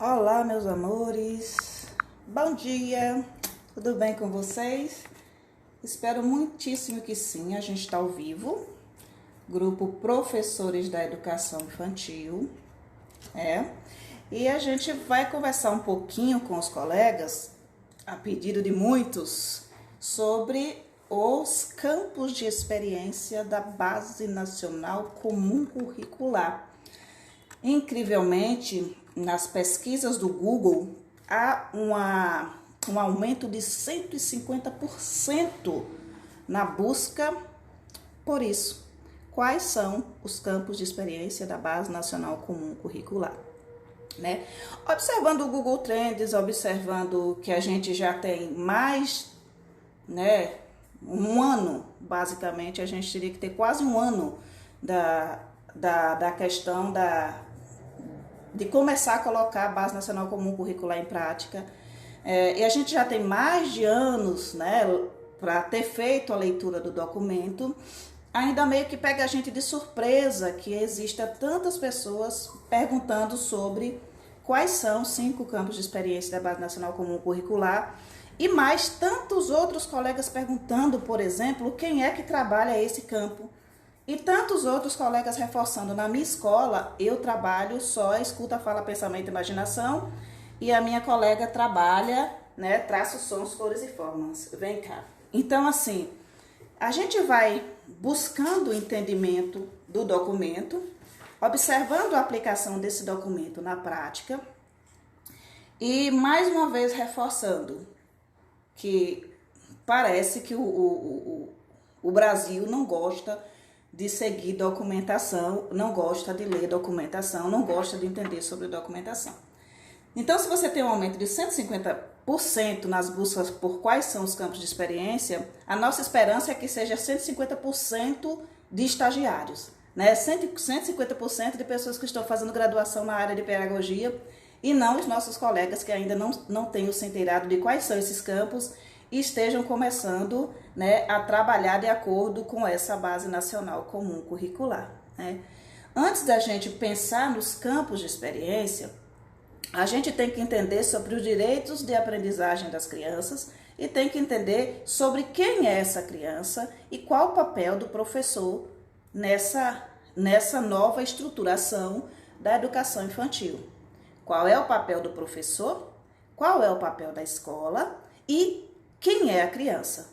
Olá, meus amores, bom dia, tudo bem com vocês? Espero muitíssimo que sim. A gente está ao vivo, grupo Professores da Educação Infantil, e a gente vai conversar um pouquinho com os colegas, a pedido de muitos, sobre os campos de experiência da Base Nacional Comum Curricular. Incrivelmente, nas pesquisas do Google, há um aumento de 150% na busca por isso. Quais são os campos de experiência da Base Nacional Comum Curricular? Né? Observando o Google Trends, observando que a gente já tem mais, um ano, basicamente, a gente teria que ter quase um ano da questão de começar a colocar a Base Nacional Comum Curricular em prática. E a gente já tem mais de anos, para ter feito a leitura do documento. Ainda meio que pega a gente de surpresa que exista tantas pessoas perguntando sobre quais são os 5 campos de experiência da Base Nacional Comum Curricular e mais tantos outros colegas perguntando, por exemplo, quem é que trabalha esse campo. E tantos outros colegas reforçando, na minha escola eu trabalho só escuta, fala, pensamento e imaginação, e a minha colega trabalha, traços, sons, cores e formas. Vem cá. Então, assim, a gente vai buscando o entendimento do documento, observando a aplicação desse documento na prática e, mais uma vez, reforçando que parece que o Brasil não gosta de seguir documentação, não gosta de ler documentação, não gosta de entender sobre documentação. Então, se você tem um aumento de 150% nas buscas por quais são os campos de experiência, a nossa esperança é que seja 150% de estagiários, 150% de pessoas que estão fazendo graduação na área de pedagogia e não os nossos colegas que ainda não têm se inteirado de quais são esses campos e estejam começando a trabalhar de acordo com essa Base Nacional Comum Curricular. Antes da gente pensar nos campos de experiência, a gente tem que entender sobre os direitos de aprendizagem das crianças e tem que entender sobre quem é essa criança e qual o papel do professor nessa nova estruturação da educação infantil. Qual é o papel do professor, qual é o papel da escola e quem é a criança.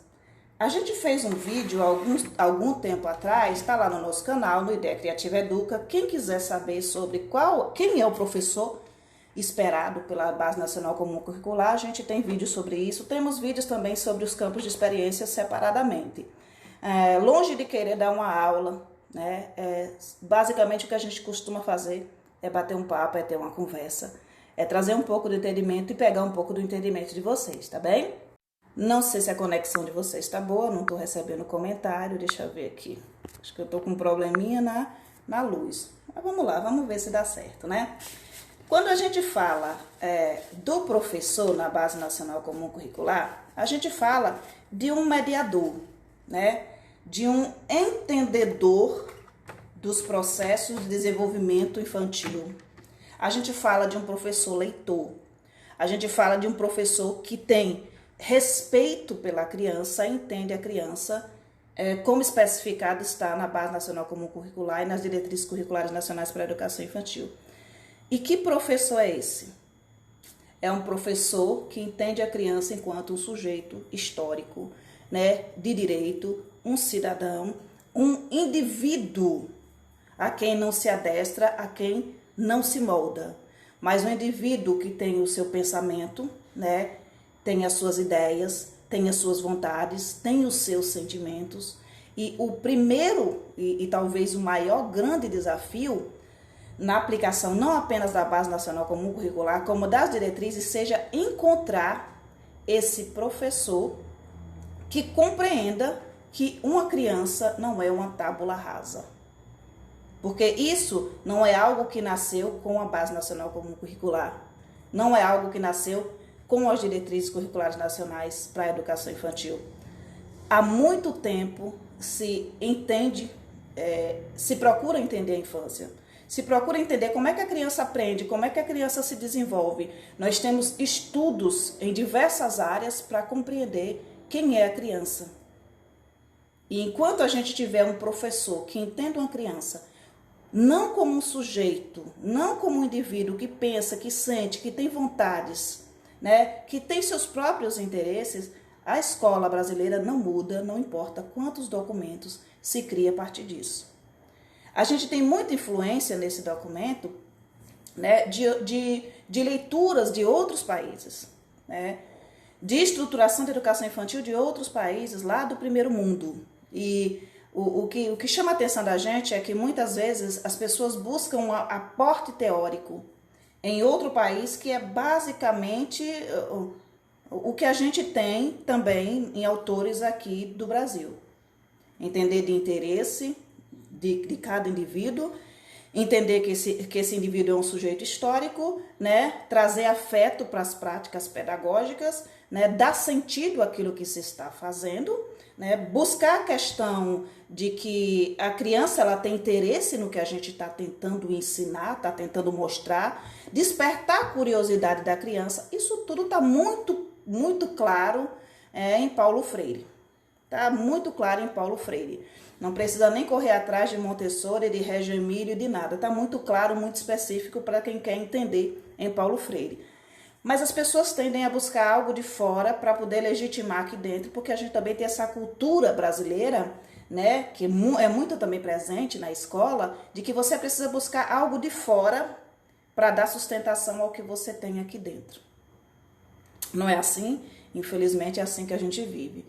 A gente fez um vídeo algum tempo atrás, está lá no nosso canal, no Ideia Criativa Educa. Quem quiser saber sobre quem é o professor esperado pela Base Nacional Comum Curricular, a gente tem vídeo sobre isso. Temos vídeos também sobre os campos de experiência separadamente. Longe de querer dar uma aula, basicamente o que a gente costuma fazer é bater um papo, é ter uma conversa, é trazer um pouco do entendimento e pegar um pouco do entendimento de vocês, tá bem? Não sei se a conexão de vocês está boa, não estou recebendo comentário, deixa eu ver aqui. Acho que eu estou com um probleminha na luz. Mas vamos lá, vamos ver se dá certo, Quando a gente fala do professor na Base Nacional Comum Curricular, a gente fala de um mediador, de um entendedor dos processos de desenvolvimento infantil. A gente fala de um professor leitor. A gente fala de um professor que tem respeito pela criança, entende a criança, como especificado está na Base Nacional Comum Curricular e nas diretrizes curriculares nacionais para a educação infantil. E que professor é esse? É um professor que entende a criança enquanto um sujeito histórico, de direito, um cidadão, um indivíduo a quem não se adestra, a quem não se molda, mas um indivíduo que tem o seu pensamento, tem as suas ideias, tem as suas vontades, tem os seus sentimentos. E o primeiro e talvez o maior grande desafio na aplicação não apenas da Base Nacional Comum Curricular, como das diretrizes, seja encontrar esse professor que compreenda que uma criança não é uma tábula rasa. Porque isso não é algo que nasceu com a Base Nacional Comum Curricular, não é algo que nasceu com as diretrizes curriculares nacionais para a educação infantil. Há muito tempo se procura entender a infância, se procura entender como é que a criança aprende, como é que a criança se desenvolve. Nós temos estudos em diversas áreas para compreender quem é a criança. E enquanto a gente tiver um professor que entenda uma criança, não como um sujeito, não como um indivíduo que pensa, que sente, que tem vontades, né, que tem seus próprios interesses, a escola brasileira não muda, não importa quantos documentos se cria a partir disso. A gente tem muita influência nesse documento, né, de leituras de outros países, né, de estruturação da educação infantil de outros países lá do primeiro mundo. E o que chama a atenção da gente é que muitas vezes as pessoas buscam um aporte teórico em outro país que é basicamente o que a gente tem também em autores aqui do Brasil. Entender de interesse de cada indivíduo, entender que esse indivíduo é um sujeito histórico, né? Trazer afeto para as práticas pedagógicas, né? Dar sentido àquilo que se está fazendo, né? Buscar a questão de que a criança ela tem interesse no que a gente está tentando ensinar, está tentando mostrar, despertar a curiosidade da criança. Isso tudo está muito claro em Paulo Freire. Está muito claro em Paulo Freire. Não precisa nem correr atrás de Montessori, de Reggio Emílio, de nada. Está muito claro, muito específico para quem quer entender em Paulo Freire. Mas as pessoas tendem a buscar algo de fora para poder legitimar aqui dentro, porque a gente também tem essa cultura brasileira, né, que é muito também presente na escola, de que você precisa buscar algo de fora para dar sustentação ao que você tem aqui dentro. Não é assim? Infelizmente é assim que a gente vive.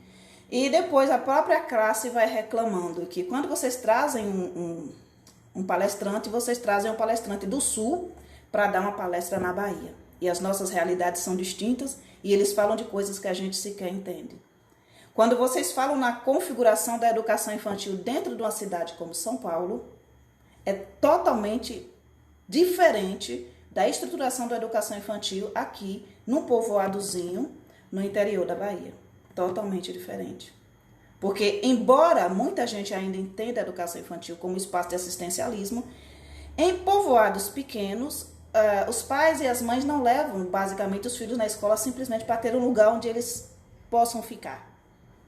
E depois a própria classe vai reclamando que quando vocês trazem um palestrante, vocês trazem um palestrante do Sul para dar uma palestra na Bahia. E as nossas realidades são distintas e eles falam de coisas que a gente sequer entende. Quando vocês falam na configuração da educação infantil dentro de uma cidade como São Paulo, é totalmente diferente da estruturação da educação infantil aqui num povoadozinho no interior da Bahia. Totalmente diferente. Porque, embora muita gente ainda entenda a educação infantil como espaço de assistencialismo, em povoados pequenos, os pais e as mães não levam, basicamente, os filhos na escola simplesmente para ter um lugar onde eles possam ficar.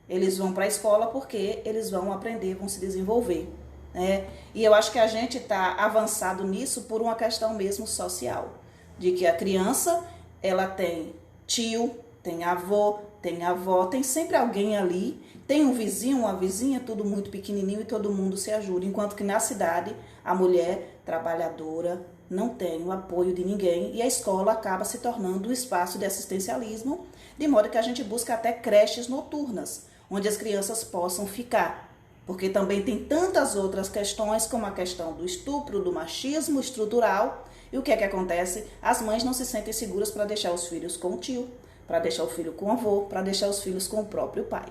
Eles vão para a escola porque eles vão aprender, vão se desenvolver, né? E eu acho que a gente está avançado nisso por uma questão mesmo social, de que a criança, ela tem tio, tem avô, tem avó, tem sempre alguém ali, tem um vizinho, uma vizinha, tudo muito pequenininho e todo mundo se ajuda, enquanto que na cidade a mulher trabalhadora não tem o apoio de ninguém e a escola acaba se tornando um espaço de assistencialismo, de modo que a gente busca até creches noturnas, onde as crianças possam ficar, porque também tem tantas outras questões, como a questão do estupro, do machismo estrutural, e o que é que acontece? As mães não se sentem seguras para deixar os filhos com o tio, para deixar o filho com o avô, para deixar os filhos com o próprio pai.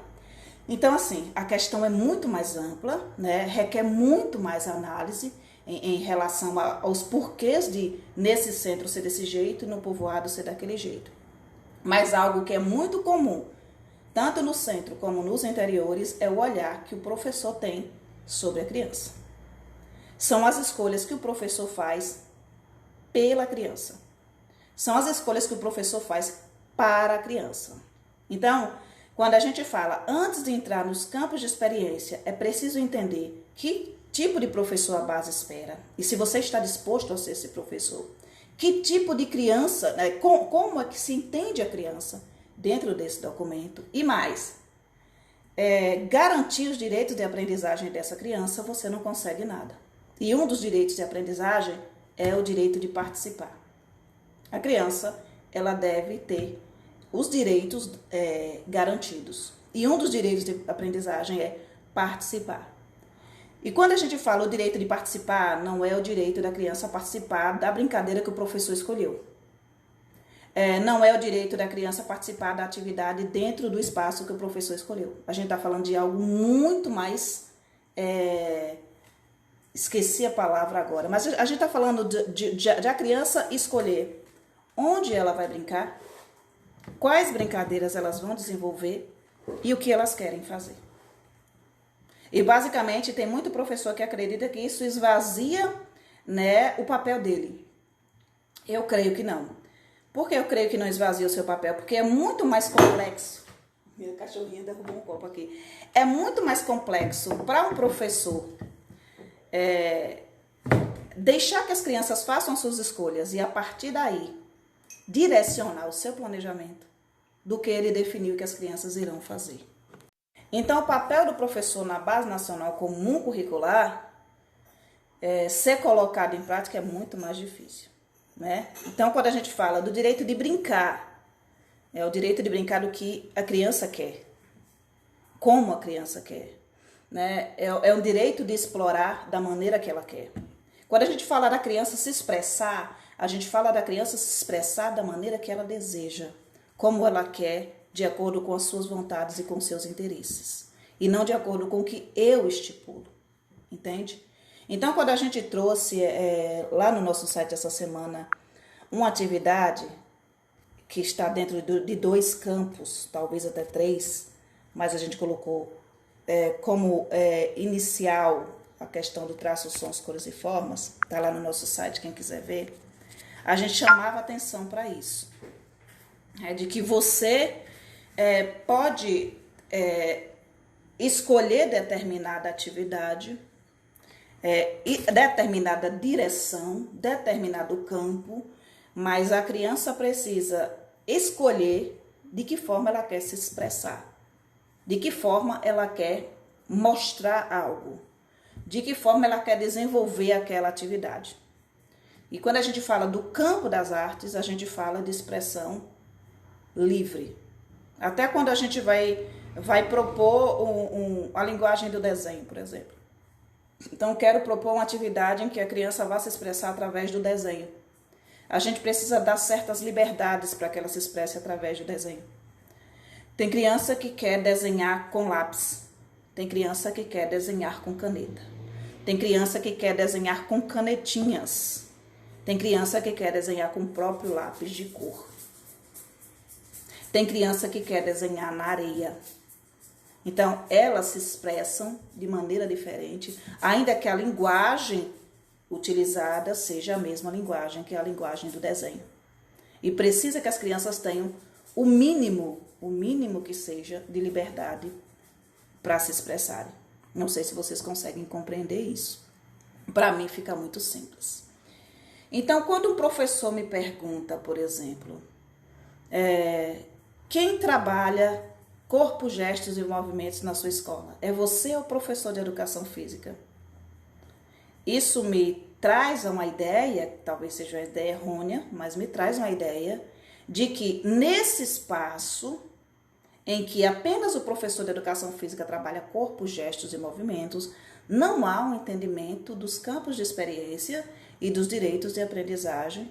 Então, assim, a questão é muito mais ampla, né? Requer muito mais análise em relação aos porquês de, nesse centro, ser desse jeito e no povoado ser daquele jeito. Mas algo que é muito comum, tanto no centro como nos interiores, é o olhar que o professor tem sobre a criança. São as escolhas que o professor faz pela criança. São as escolhas que o professor faz para a criança. Então, quando a gente fala, antes de entrar nos campos de experiência, é preciso entender que tipo de professor a base espera. E se você está disposto a ser esse professor. Que tipo de criança, né, como é que se entende a criança dentro desse documento. E mais, garantir os direitos de aprendizagem dessa criança, você não consegue nada. E um dos direitos de aprendizagem é o direito de participar. A criança, ela deve ter os direitos garantidos. E um dos direitos de aprendizagem é participar. E quando a gente fala o direito de participar, não é o direito da criança participar da brincadeira que o professor escolheu. Não é o direito da criança participar da atividade dentro do espaço que o professor escolheu. A gente está falando de algo muito mais... esqueci a palavra agora. Mas a gente está falando de a criança escolher onde ela vai brincar, quais brincadeiras elas vão desenvolver e o que elas querem fazer. E basicamente tem muito professor que acredita que isso esvazia né, o papel dele? Eu creio que não. Por que eu creio que não esvazia o seu papel? Porque é muito mais complexo. Minha cachorrinha derrubou um copo aqui. É muito mais complexo para um professor deixar que as crianças façam suas escolhas e, a partir daí, direcionar o seu planejamento do que ele definir o que as crianças irão fazer. Então, o papel do professor na Base Nacional Comum Curricular, ser colocado em prática é muito mais difícil, né? Então, quando a gente fala do direito de brincar, é o direito de brincar do que a criança quer, como a criança quer, né? É um direito de explorar da maneira que ela quer. Quando a gente fala da criança se expressar, a gente fala da criança se expressar da maneira que ela deseja, como ela quer, de acordo com as suas vontades e com os seus interesses, e não de acordo com o que eu estipulo, entende? Então, quando a gente trouxe lá no nosso site essa semana uma atividade que está dentro de 2 campos, talvez até 3, mas a gente colocou como inicial a questão do traço, sons, cores e formas, está lá no nosso site, quem quiser ver, a gente chamava atenção para isso, de que você pode escolher determinada atividade, determinada direção, determinado campo, mas a criança precisa escolher de que forma ela quer se expressar, de que forma ela quer mostrar algo, de que forma ela quer desenvolver aquela atividade. E quando a gente fala do campo das artes, a gente fala de expressão livre. Até quando a gente vai propor a linguagem do desenho, por exemplo. Então, quero propor uma atividade em que a criança vá se expressar através do desenho. A gente precisa dar certas liberdades para que ela se expresse através do desenho. Tem criança que quer desenhar com lápis. Tem criança que quer desenhar com caneta. Tem criança que quer desenhar com canetinhas. Tem criança que quer desenhar com o próprio lápis de cor. Tem criança que quer desenhar na areia. Então, elas se expressam de maneira diferente, ainda que a linguagem utilizada seja a mesma linguagem que a linguagem do desenho. E precisa que as crianças tenham o mínimo que seja de liberdade para se expressarem. Não sei se vocês conseguem compreender isso. Para mim fica muito simples. Então, quando um professor me pergunta, por exemplo, quem trabalha corpo, gestos e movimentos na sua escola? É você ou o professor de educação física? Isso me traz uma ideia, talvez seja uma ideia errônea, mas me traz uma ideia de que nesse espaço em que apenas o professor de educação física trabalha corpo, gestos e movimentos, não há um entendimento dos campos de experiência e dos direitos de aprendizagem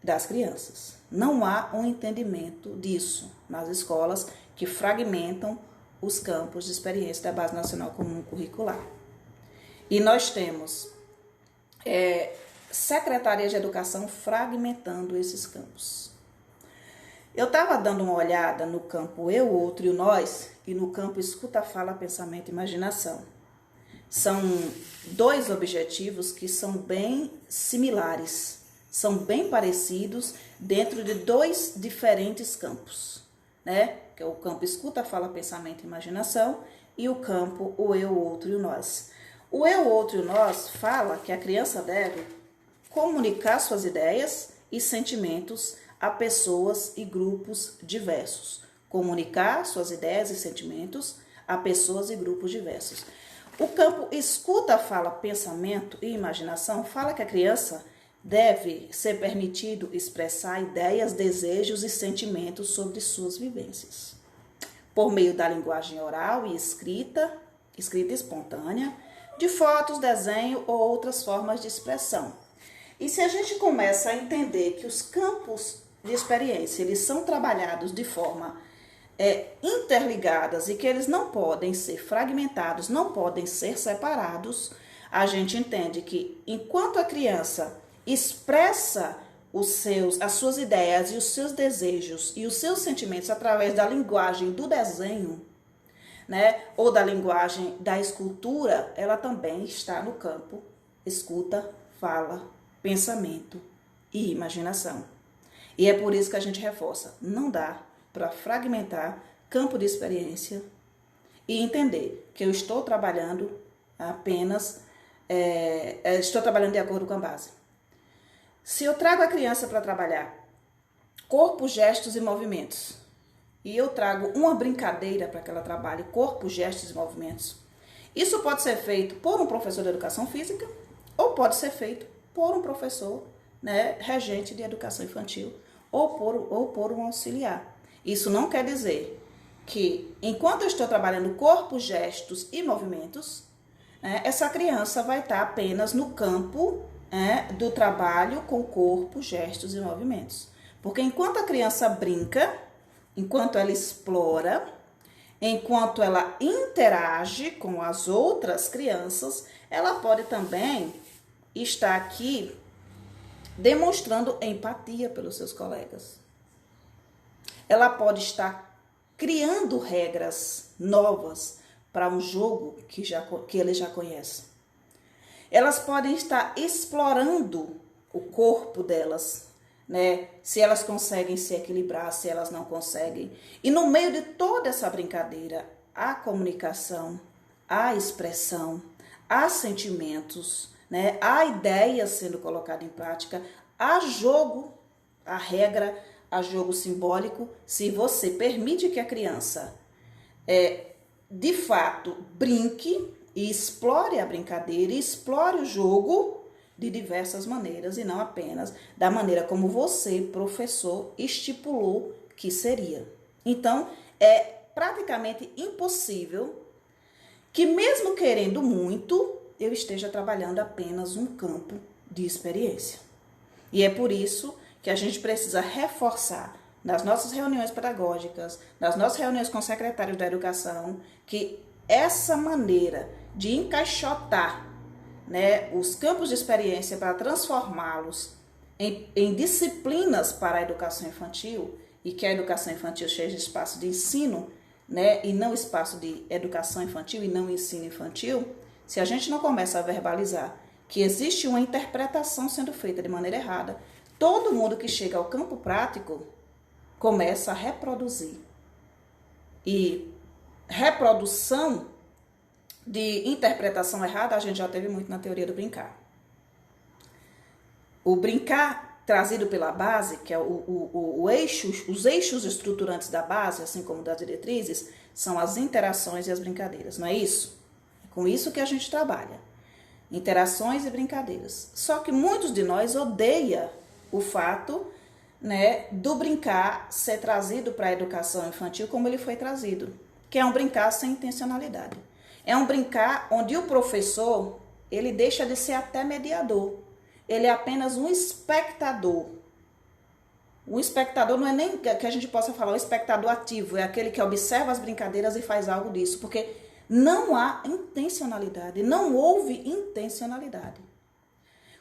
das crianças. Não há um entendimento disso nas escolas que fragmentam os campos de experiência da Base Nacional Comum Curricular. E nós temos secretarias de educação fragmentando esses campos. Eu estava dando uma olhada no campo eu, outro e o nós, e no campo escuta, fala, pensamento e imaginação. São 2 objetivos que são bem similares, são bem parecidos dentro de 2 diferentes campos, né? Que é o campo escuta, fala, pensamento e imaginação e o campo o eu, o outro e o nós. O eu, o outro e o nós fala que a criança deve comunicar suas ideias e sentimentos a pessoas e grupos diversos. Comunicar suas ideias e sentimentos a pessoas e grupos diversos. O campo escuta, fala, pensamento e imaginação fala que a criança deve ser permitido expressar ideias, desejos e sentimentos sobre suas vivências, por meio da linguagem oral e escrita espontânea, de fotos, desenho ou outras formas de expressão. E se a gente começa a entender que os campos de experiência, eles são trabalhados de forma interligadas e que eles não podem ser fragmentados, não podem ser separados, a gente entende que enquanto a criança expressa as suas ideias e os seus desejos e os seus sentimentos através da linguagem do desenho, né, ou da linguagem da escultura, ela também está no campo escuta, fala, pensamento e imaginação. E é por isso que a gente reforça, não dá para fragmentar campo de experiência e entender que eu estou trabalhando apenas, estou trabalhando de acordo com a base. Se eu trago a criança para trabalhar corpo, gestos e movimentos, e eu trago uma brincadeira para que ela trabalhe corpo, gestos e movimentos, isso pode ser feito por um professor de educação física ou pode ser feito por um professor, né, regente de educação infantil ou por um auxiliar. Isso não quer dizer que, enquanto eu estou trabalhando corpo, gestos e movimentos, essa criança vai estar apenas no campo do trabalho com corpo, gestos e movimentos. Porque enquanto a criança brinca, enquanto ela explora, enquanto ela interage com as outras crianças, ela pode também estar aqui demonstrando empatia pelos seus colegas. Ela pode estar criando regras novas para um jogo que ele já conhece. Elas podem estar explorando o corpo delas, né? Se elas conseguem se equilibrar, se elas não conseguem. E no meio de toda essa brincadeira, há comunicação, há expressão, há sentimentos, né? Há ideias sendo colocadas em prática, há jogo, há regra, há jogo simbólico. Se você permite que a criança de fato brinque e explore a brincadeira, e explore o jogo de diversas maneiras e não apenas da maneira como você, professor, estipulou que seria. Então, é praticamente impossível que, mesmo querendo muito, eu esteja trabalhando apenas um campo de experiência. E é por isso que a gente precisa reforçar nas nossas reuniões pedagógicas, nas nossas reuniões com secretários da educação, que essa maneira de encaixotar, né, os campos de experiência para transformá-los em disciplinas para a educação infantil, e que a educação infantil seja espaço de ensino, né, e não espaço de educação infantil e não ensino infantil, se a gente não começa a verbalizar que existe uma interpretação sendo feita de maneira errada, todo mundo que chega ao campo prático começa a reproduzir. E reprodução de interpretação errada a gente já teve muito na teoria do brincar. O brincar trazido pela base, que é os eixos estruturantes da base, assim como das diretrizes, são as interações e as brincadeiras, não é isso? É com isso que a gente trabalha. Interações e brincadeiras. Só que muitos de nós odeiam o fato, né, do brincar ser trazido para a educação infantil como ele foi trazido, que é um brincar sem intencionalidade. É um brincar onde o professor, ele deixa de ser até mediador. Ele é apenas um espectador. O espectador não é nem que a gente possa falar um espectador ativo, é aquele que observa as brincadeiras e faz algo disso, porque não há intencionalidade, não houve intencionalidade.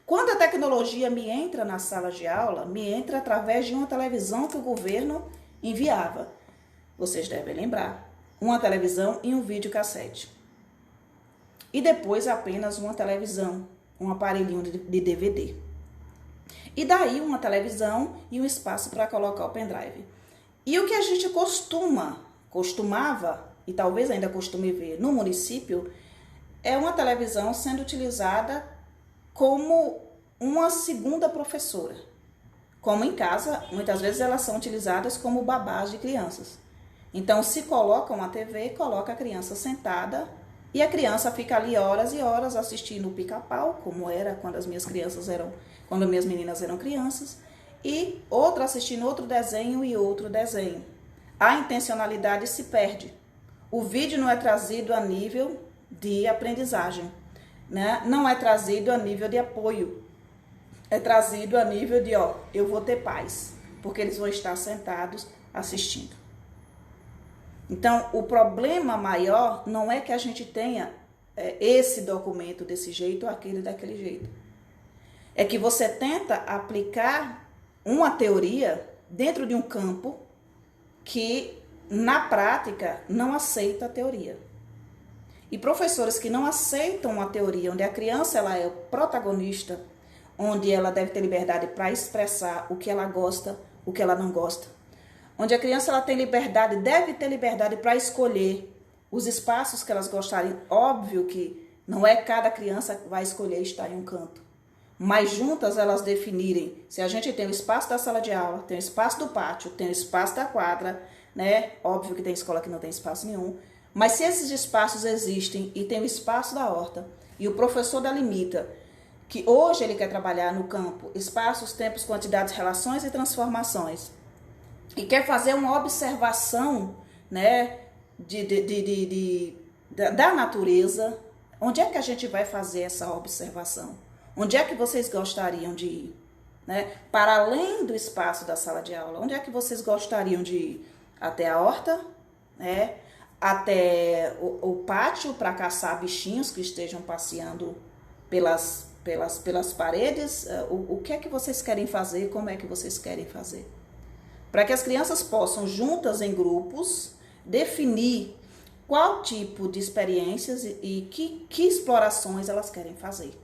Quando a tecnologia me entra na sala de aula, me entra através de uma televisão que o governo enviava. Vocês devem lembrar, uma televisão e um videocassete. E depois apenas uma televisão, um aparelhinho de DVD. E daí uma televisão e um espaço para colocar o pendrive. E o que a gente costumava, e talvez ainda costume ver no município, é uma televisão sendo utilizada como uma segunda professora. Como em casa, muitas vezes elas são utilizadas como babás de crianças. Então, se coloca uma TV, coloca a criança sentada e a criança fica ali horas e horas assistindo o Pica-Pau, como era quando quando minhas meninas eram crianças, e outra assistindo outro desenho e outro desenho. A intencionalidade se perde. O vídeo não é trazido a nível de aprendizagem, né? Não é trazido a nível de apoio. É trazido a nível de, eu vou ter paz, porque eles vão estar sentados assistindo. Então, o problema maior não é que a gente tenha esse documento desse jeito ou aquele daquele jeito. É que você tenta aplicar uma teoria dentro de um campo que, na prática, não aceita a teoria. E professores que não aceitam uma teoria onde a criança ela é o protagonista, onde ela deve ter liberdade para expressar o que ela gosta, o que ela não gosta. Onde a criança ela tem liberdade, deve ter liberdade para escolher os espaços que elas gostarem. Óbvio que não é cada criança que vai escolher estar em um canto. Mas juntas elas definirem se a gente tem o espaço da sala de aula, tem o espaço do pátio, tem o espaço da quadra, né? Óbvio que tem escola que não tem espaço nenhum. Mas se esses espaços existem e tem o espaço da horta e o professor delimita que hoje ele quer trabalhar no campo, espaços, tempos, quantidades, relações e transformações, e quer fazer uma observação, né, da natureza, onde é que a gente vai fazer essa observação? Onde é que vocês gostariam de ir? Né? Para além do espaço da sala de aula, onde é que vocês gostariam de ir? Até a horta, né? Até o pátio para caçar bichinhos que estejam passeando pelas paredes. O que é que vocês querem fazer? Como é que vocês querem fazer? Para que as crianças possam, juntas em grupos, definir qual tipo de experiências e que explorações elas querem fazer.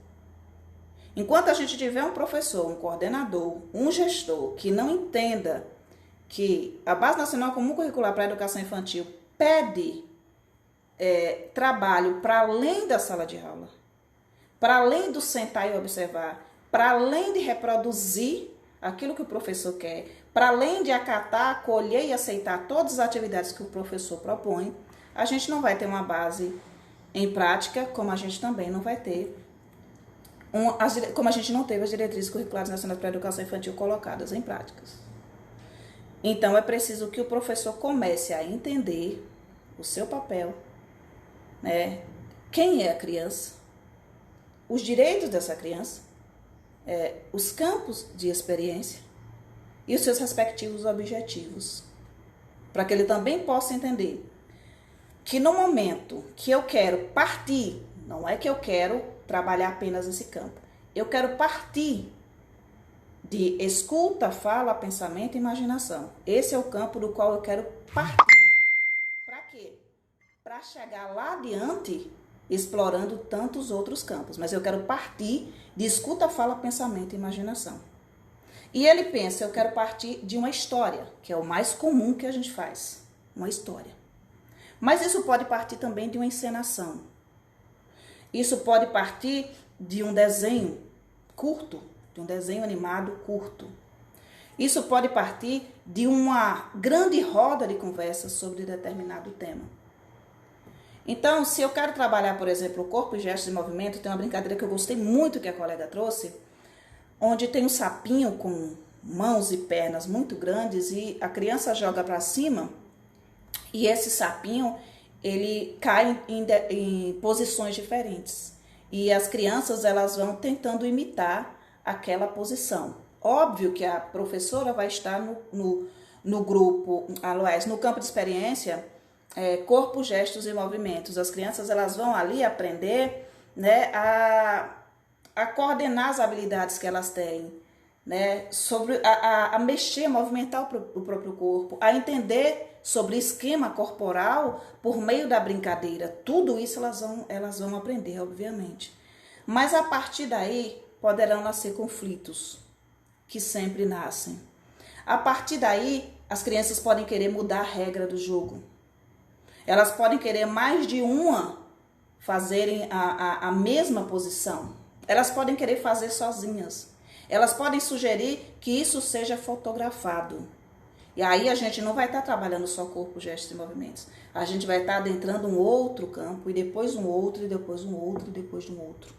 Enquanto a gente tiver um professor, um coordenador, um gestor que não entenda que a Base Nacional Comum Curricular para a Educação Infantil pede trabalho para além da sala de aula, para além do sentar e observar, para além de reproduzir aquilo que o professor quer, para além de acatar, acolher e aceitar todas as atividades que o professor propõe, a gente não vai ter uma base em prática, como a gente também não vai ter, como a gente não teve as diretrizes curriculares nacionais para a educação infantil colocadas em práticas. Então, é preciso que o professor comece a entender o seu papel, né? Quem é a criança, os direitos dessa criança, os campos de experiência e os seus respectivos objetivos, para que ele também possa entender que no momento que eu quero partir, não é que eu quero trabalhar apenas esse campo, eu quero partir de escuta, fala, pensamento e imaginação. Esse é o campo do qual eu quero partir. Para quê? Para chegar lá adiante explorando tantos outros campos. Mas eu quero partir de escuta, fala, pensamento e imaginação. E ele pensa, eu quero partir de uma história, que é o mais comum que a gente faz. Uma história. Mas isso pode partir também de uma encenação. Isso pode partir de um desenho curto, de um desenho animado curto. Isso pode partir de uma grande roda de conversa sobre determinado tema. Então, se eu quero trabalhar, por exemplo, o corpo, gestos e movimento, tem uma brincadeira que eu gostei muito que a colega trouxe, onde tem um sapinho com mãos e pernas muito grandes e a criança joga para cima e esse sapinho, ele cai em posições diferentes. E as crianças, elas vão tentando imitar aquela posição. Óbvio que a professora vai estar no grupo, aliás, no campo de experiência, corpo, gestos e movimentos. As crianças, elas vão ali aprender, né, a coordenar as habilidades que elas têm, né, sobre a mexer, movimentar o próprio corpo, a entender sobre esquema corporal por meio da brincadeira. Tudo isso elas vão aprender, obviamente. Mas a partir daí poderão nascer conflitos, que sempre nascem. A partir daí, as crianças podem querer mudar a regra do jogo. Elas podem querer mais de uma fazerem a mesma posição. Elas podem querer fazer sozinhas. Elas podem sugerir que isso seja fotografado. E aí a gente não vai estar trabalhando só corpo, gestos e movimentos. A gente vai estar adentrando um outro campo, e depois um outro, e depois um outro, e depois um outro.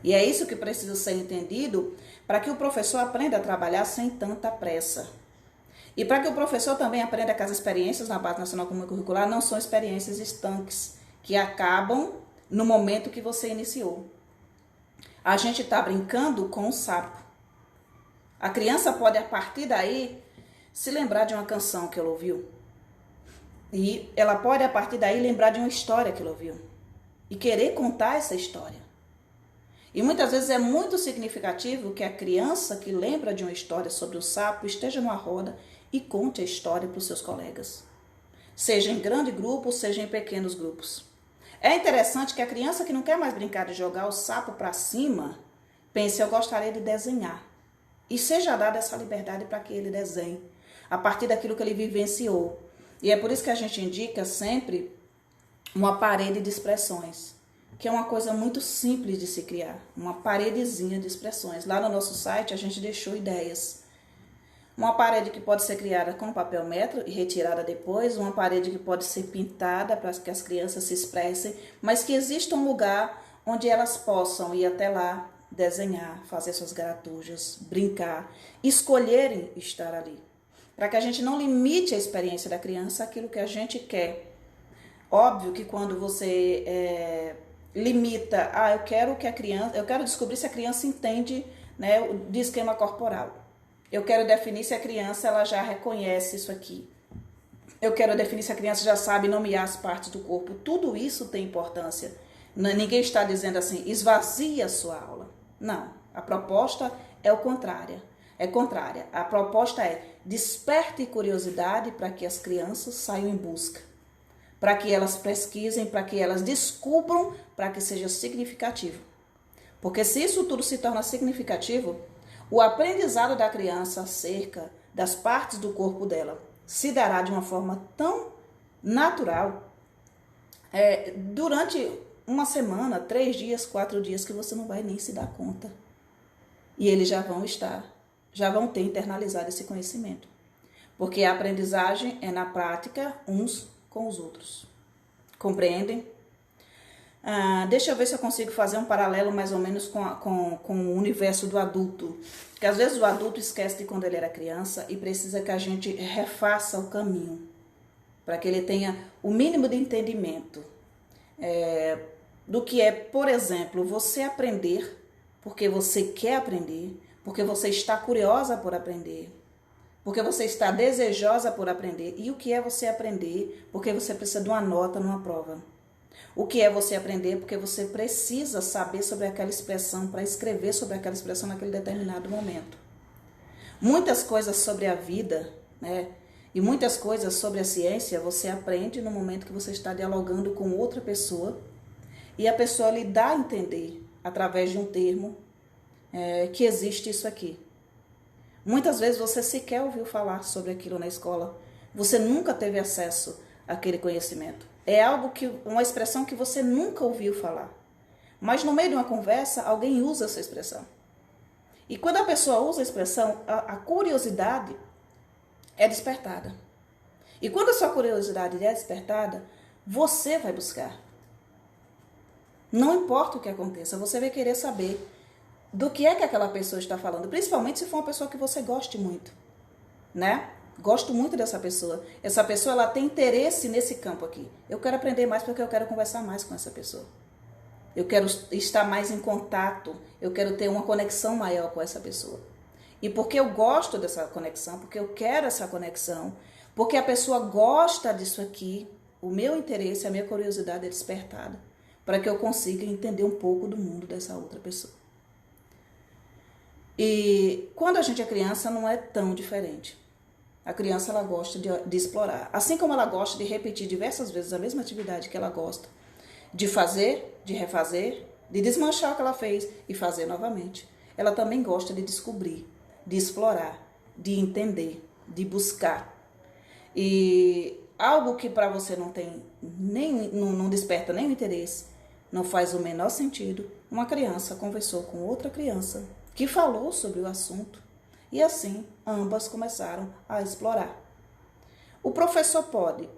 E é isso que precisa ser entendido para que o professor aprenda a trabalhar sem tanta pressa. E para que o professor também aprenda que as experiências na Base Nacional Comum Curricular não são experiências estanques, que acabam no momento que você iniciou. A gente está brincando com o sapo. A criança pode, a partir daí, se lembrar de uma canção que ela ouviu. E ela pode, a partir daí, lembrar de uma história que ela ouviu. E querer contar essa história. E muitas vezes é muito significativo que a criança que lembra de uma história sobre o sapo esteja numa roda e conte a história para os seus colegas. Seja em grande grupo, seja em pequenos grupos. É interessante que a criança que não quer mais brincar de jogar o sapo para cima, pense, eu gostaria de desenhar. E seja dada essa liberdade para que ele desenhe, a partir daquilo que ele vivenciou. E é por isso que a gente indica sempre uma parede de expressões, que é uma coisa muito simples de se criar, uma paredezinha de expressões. Lá no nosso site a gente deixou ideias. Uma parede que pode ser criada com papel metro e retirada depois, uma parede que pode ser pintada para que as crianças se expressem, mas que exista um lugar onde elas possam ir até lá, desenhar, fazer suas gratujas, brincar, escolherem estar ali. Para que a gente não limite a experiência da criança àquilo que a gente quer. Óbvio que quando você limita, eu quero descobrir se a criança entende, né, de esquema corporal. Eu quero definir se a criança ela já reconhece isso aqui. Eu quero definir se a criança já sabe nomear as partes do corpo. Tudo isso tem importância. Ninguém está dizendo assim, esvazia a sua aula. Não, a proposta é o contrário. É contrária. A proposta é desperte curiosidade para que as crianças saiam em busca. Para que elas pesquisem, para que elas descubram, para que seja significativo. Porque se isso tudo se torna significativo, o aprendizado da criança acerca das partes do corpo dela se dará de uma forma tão natural durante uma semana, 3 dias, 4 dias, que você não vai nem se dar conta. E eles já vão ter internalizado esse conhecimento. Porque a aprendizagem é na prática uns com os outros. Compreendem? Deixa eu ver se eu consigo fazer um paralelo mais ou menos com o universo do adulto. Porque às vezes o adulto esquece de quando ele era criança e precisa que a gente refaça o caminho. Para que ele tenha o mínimo de entendimento do que é, por exemplo, você aprender porque você quer aprender, porque você está curiosa por aprender, porque você está desejosa por aprender. E o que é você aprender porque você precisa de uma nota numa prova. O que é você aprender porque você precisa saber sobre aquela expressão para escrever sobre aquela expressão naquele determinado momento. Muitas coisas sobre a vida, né, e muitas coisas sobre a ciência você aprende no momento que você está dialogando com outra pessoa e a pessoa lhe dá a entender, através de um termo, que existe isso aqui. Muitas vezes você sequer ouviu falar sobre aquilo na escola. Você nunca teve acesso àquele conhecimento. É uma expressão que você nunca ouviu falar. Mas no meio de uma conversa, alguém usa essa expressão. E quando a pessoa usa a expressão, a curiosidade é despertada. E quando a sua curiosidade é despertada, você vai buscar. Não importa o que aconteça, você vai querer saber do que é que aquela pessoa está falando. Principalmente se for uma pessoa que você goste muito, né? Gosto muito dessa pessoa. Essa pessoa, ela tem interesse nesse campo aqui. Eu quero aprender mais porque eu quero conversar mais com essa pessoa. Eu quero estar mais em contato. Eu quero ter uma conexão maior com essa pessoa. E porque eu gosto dessa conexão, porque eu quero essa conexão, porque a pessoa gosta disso aqui, o meu interesse, a minha curiosidade é despertada para que eu consiga entender um pouco do mundo dessa outra pessoa. E quando a gente é criança, não é tão diferente. A criança, ela gosta de explorar. Assim como ela gosta de repetir diversas vezes a mesma atividade que ela gosta, de fazer, de refazer, de desmanchar o que ela fez e fazer novamente. Ela também gosta de descobrir, de explorar, de entender, de buscar. E algo que para você não desperta nem o interesse, não faz o menor sentido, uma criança conversou com outra criança que falou sobre o assunto. E assim, ambas começaram a explorar. O professor pode,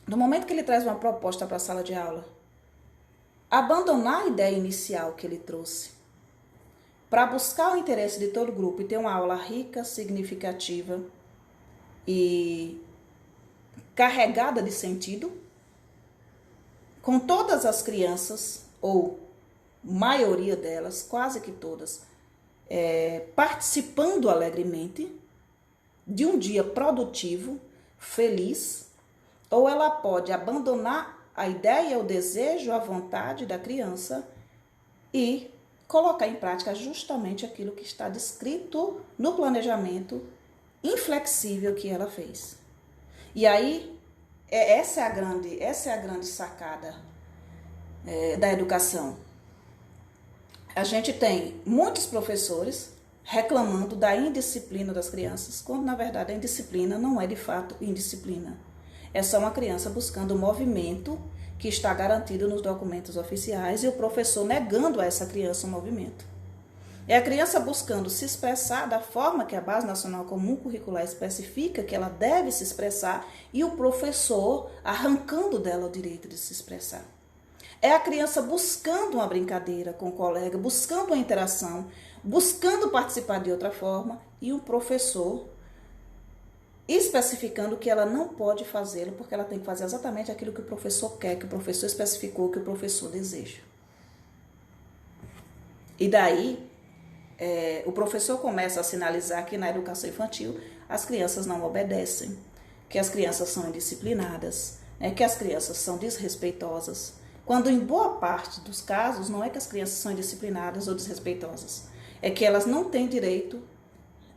no momento que ele traz uma proposta para a sala de aula, abandonar a ideia inicial que ele trouxe, para buscar o interesse de todo o grupo e ter uma aula rica, significativa e carregada de sentido, com todas as crianças, ou maioria delas, quase que todas, participando alegremente de um dia produtivo, feliz, ou ela pode abandonar a ideia, o desejo, a vontade da criança e colocar em prática justamente aquilo que está descrito no planejamento inflexível que ela fez. E aí, essa é a grande sacada. da educação. A gente tem muitos professores reclamando da indisciplina das crianças, quando na verdade a indisciplina não é de fato indisciplina. É só uma criança buscando o movimento que está garantido nos documentos oficiais e o professor negando a essa criança o movimento. É a criança buscando se expressar da forma que a Base Nacional Comum Curricular especifica que ela deve se expressar e o professor arrancando dela o direito de se expressar. É a criança buscando uma brincadeira com o colega, buscando uma interação, buscando participar de outra forma e o professor especificando que ela não pode fazê-lo porque ela tem que fazer exatamente aquilo que o professor quer, que o professor especificou, que o professor deseja. E daí, o professor começa a sinalizar que na educação infantil as crianças não obedecem, que as crianças são indisciplinadas, que as crianças são desrespeitosas, quando em boa parte dos casos não é que as crianças são indisciplinadas ou desrespeitosas, é que elas não têm direito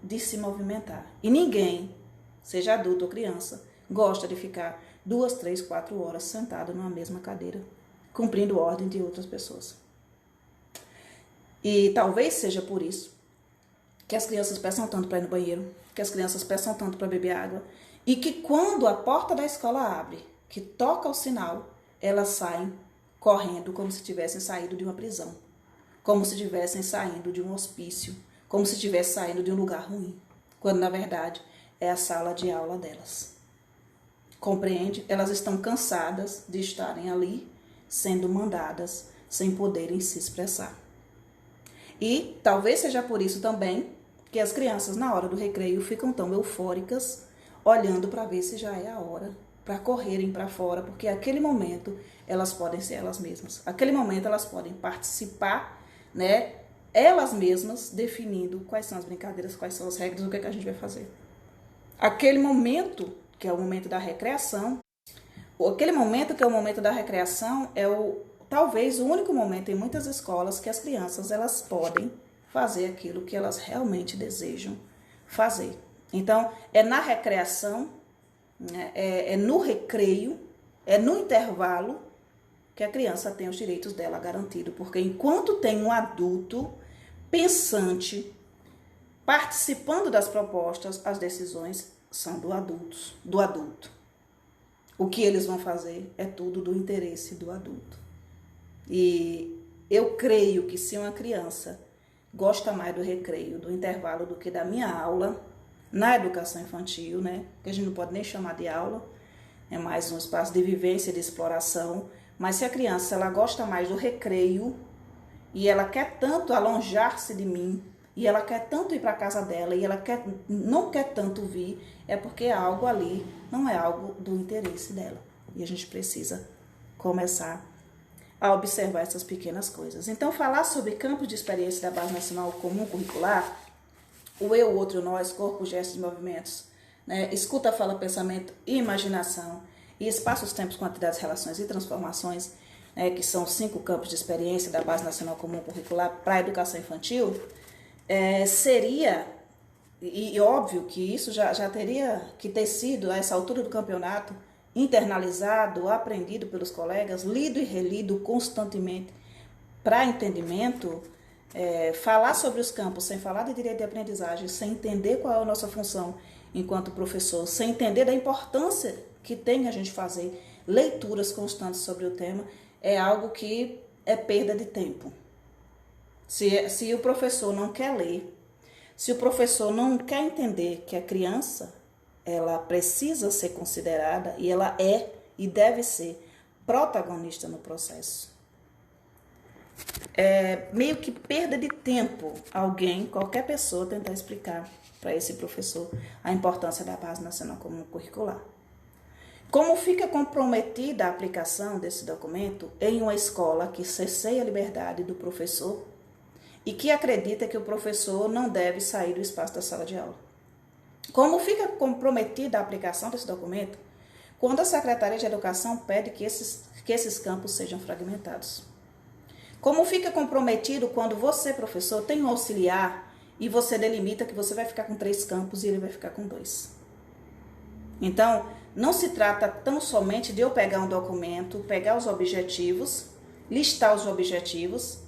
de se movimentar. E ninguém, seja adulto ou criança, gosta de ficar 2, 3, 4 horas sentado numa mesma cadeira, cumprindo ordem de outras pessoas. E talvez seja por isso que as crianças peçam tanto para ir no banheiro, que as crianças peçam tanto para beber água, e que quando a porta da escola abre, que toca o sinal, elas saem correndo como se tivessem saído de uma prisão, como se estivessem saindo de um hospício, como se estivessem saindo de um lugar ruim, quando na verdade é a sala de aula delas. Compreende? Elas estão cansadas de estarem ali, sendo mandadas, sem poderem se expressar. E talvez seja por isso também que as crianças na hora do recreio ficam tão eufóricas, olhando para ver se já é a hora, para correrem para fora, porque aquele momento elas podem ser elas mesmas. Aquele momento elas podem participar, elas mesmas, definindo quais são as brincadeiras, quais são as regras, o que é que a gente vai fazer. Aquele momento, que é o momento da recreação, é talvez o único momento em muitas escolas que as crianças elas podem fazer aquilo que elas realmente desejam fazer. Então, é na recreação, é no recreio, é no intervalo que a criança tem os direitos dela garantidos. Porque enquanto tem um adulto pensante, participando das propostas, as decisões são do adulto. O que eles vão fazer é tudo do interesse do adulto. E eu creio que se uma criança gosta mais do recreio, do intervalo, do que da minha aula, na educação infantil, que a gente não pode nem chamar de aula, é mais um espaço de vivência, de exploração, mas se a criança ela gosta mais do recreio e ela quer tanto alonjar-se de mim, e ela quer tanto ir para a casa dela, e ela não quer tanto vir, é porque algo ali não é algo do interesse dela. E a gente precisa começar a observar essas pequenas coisas. Então, falar sobre campos de experiência da Base Nacional Comum Curricular, o eu, o outro, nós, corpo, gestos e movimentos, escuta, fala, pensamento e imaginação, e espaços, tempos, quantidades, relações e transformações, que são 5 campos de experiência da Base Nacional Comum Curricular para a educação infantil, seria, e óbvio que isso já teria que ter sido, a essa altura do campeonato, internalizado, aprendido pelos colegas, lido e relido constantemente para entendimento. Falar sobre os campos sem falar de direito de aprendizagem, sem entender qual é a nossa função enquanto professor, sem entender da importância que tem a gente fazer leituras constantes sobre o tema, é algo que é perda de tempo. Se o professor não quer ler, se o professor não quer entender que a criança ela precisa ser considerada e ela é e deve ser protagonista no processo. É meio que perda de tempo qualquer pessoa tentar explicar para esse professor a importância da Base Nacional Comum Curricular. Como fica comprometida a aplicação desse documento em uma escola que cerceia a liberdade do professor e que acredita que o professor não deve sair do espaço da sala de aula? Como fica comprometida a aplicação desse documento quando a Secretaria de Educação pede que esses campos sejam fragmentados? Como fica comprometido quando você, professor, tem um auxiliar e você delimita que você vai ficar com 3 campos e ele vai ficar com 2? Então, não se trata tão somente de eu pegar um documento, pegar os objetivos listar os objetivos